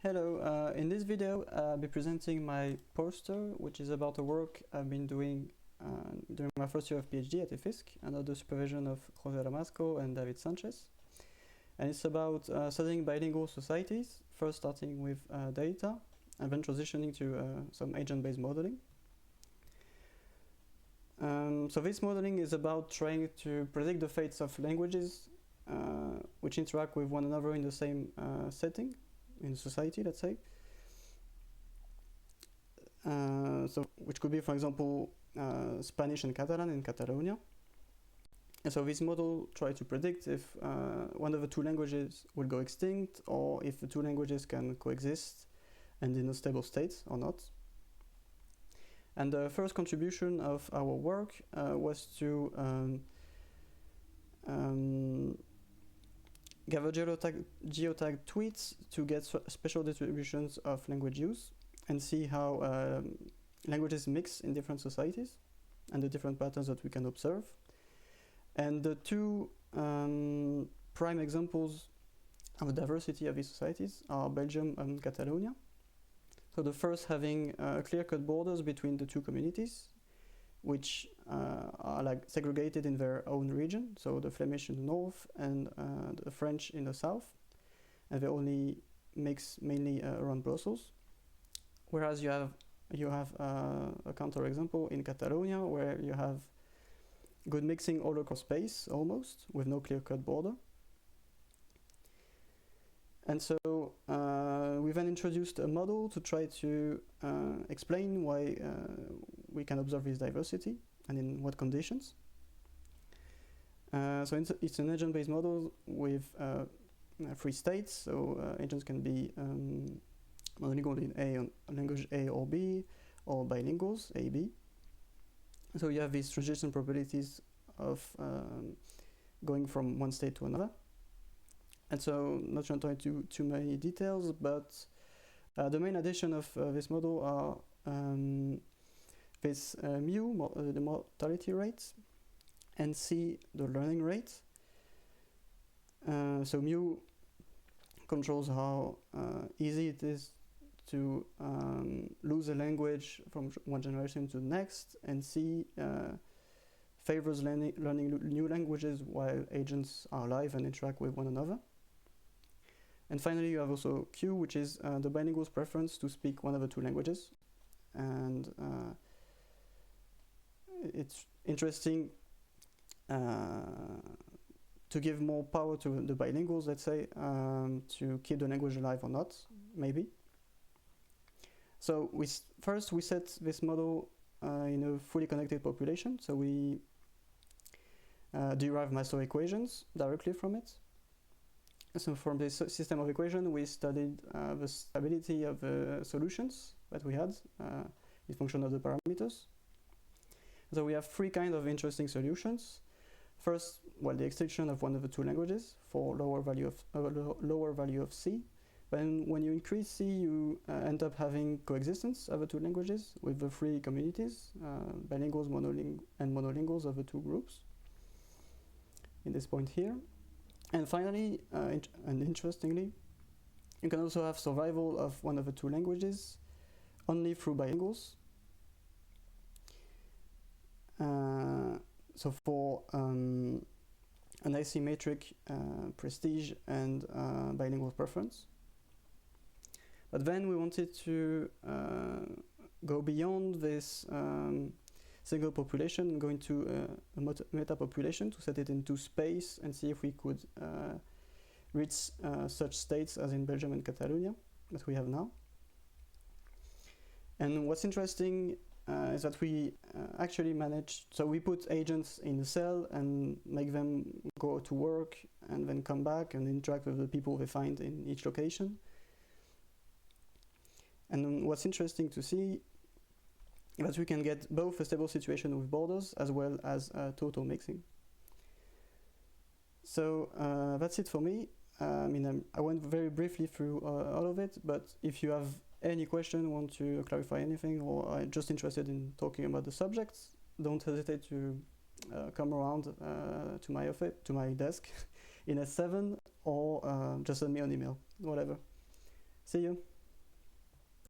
Hello, in this video I'll be presenting my poster, which is about a work I've been doing during my first year of PhD at IFISC under the supervision of Jose Ramasco and David Sanchez. And it's about studying bilingual societies, first starting with data and then transitioning to some agent-based modeling. So this modeling is about trying to predict the fates of languages which interact with one another in the same setting, in society, let's say. So which could be, for example, Spanish and Catalan in Catalonia. And so this model tries to predict if one of the two languages will go extinct, or if the two languages can coexist and in a stable state or not. And the first contribution of our work was to gather geotagged tweets to get special distributions of language use and see how languages mix in different societies and the different patterns that we can observe. And the two prime examples of the diversity of these societies are Belgium and Catalonia. So the first having clear-cut borders between the two communities, which are like segregated in their own region, so the Flemish in the north and the French in the south, and they only mix mainly around Brussels. Whereas you have a counterexample in Catalonia, where you have good mixing all across space, almost, with no clear-cut border. And so we then introduced a model to try to explain why we can observe this diversity and in what conditions. So it's an agent-based model with 3 states. So agents can be monolingual in language A or B, or bilinguals, A, B. So you have these transition probabilities of going from one state to another. And so, not trying to go into too many details, but the main addition of this model are this mu, the mortality rate, and c, the learning rate. So mu controls how easy it is to lose a language from one generation to the next, and c favors learning new languages while agents are alive and interact with one another. And finally, you have also Q, which is the bilingual's preference to speak one of the two languages. And it's interesting to give more power to the bilinguals, let's say, to keep the language alive or not, maybe. So first we set this model in a fully connected population. So we derive master equations directly from it. So from this system of equation, we studied the stability of the solutions that we had in function of the parameters. So we have 3 kinds of interesting solutions. First, the extinction of one of the two languages for lower value of C. Then when you increase C, you end up having coexistence of the two languages with the 3 communities, bilinguals, and monolinguals of the two groups in this point here. And finally, and interestingly, you can also have survival of one of the two languages only through bilinguals. So for an asymmetric prestige and bilingual preference. But then we wanted to go beyond this single population and go into a meta-population to set it into space and see if we could reach such states as in Belgium and Catalonia that we have now. And what's interesting is that we actually managed, so we put agents in a cell and make them go to work and then come back and interact with the people they find in each location. And what's interesting to see that we can get both a stable situation with borders as well as total mixing. So that's it for me. I went very briefly through all of it, but if you have any question, want to clarify anything, or are just interested in talking about the subjects, don't hesitate to come around to my desk in S7, or just send me an email, whatever. See you.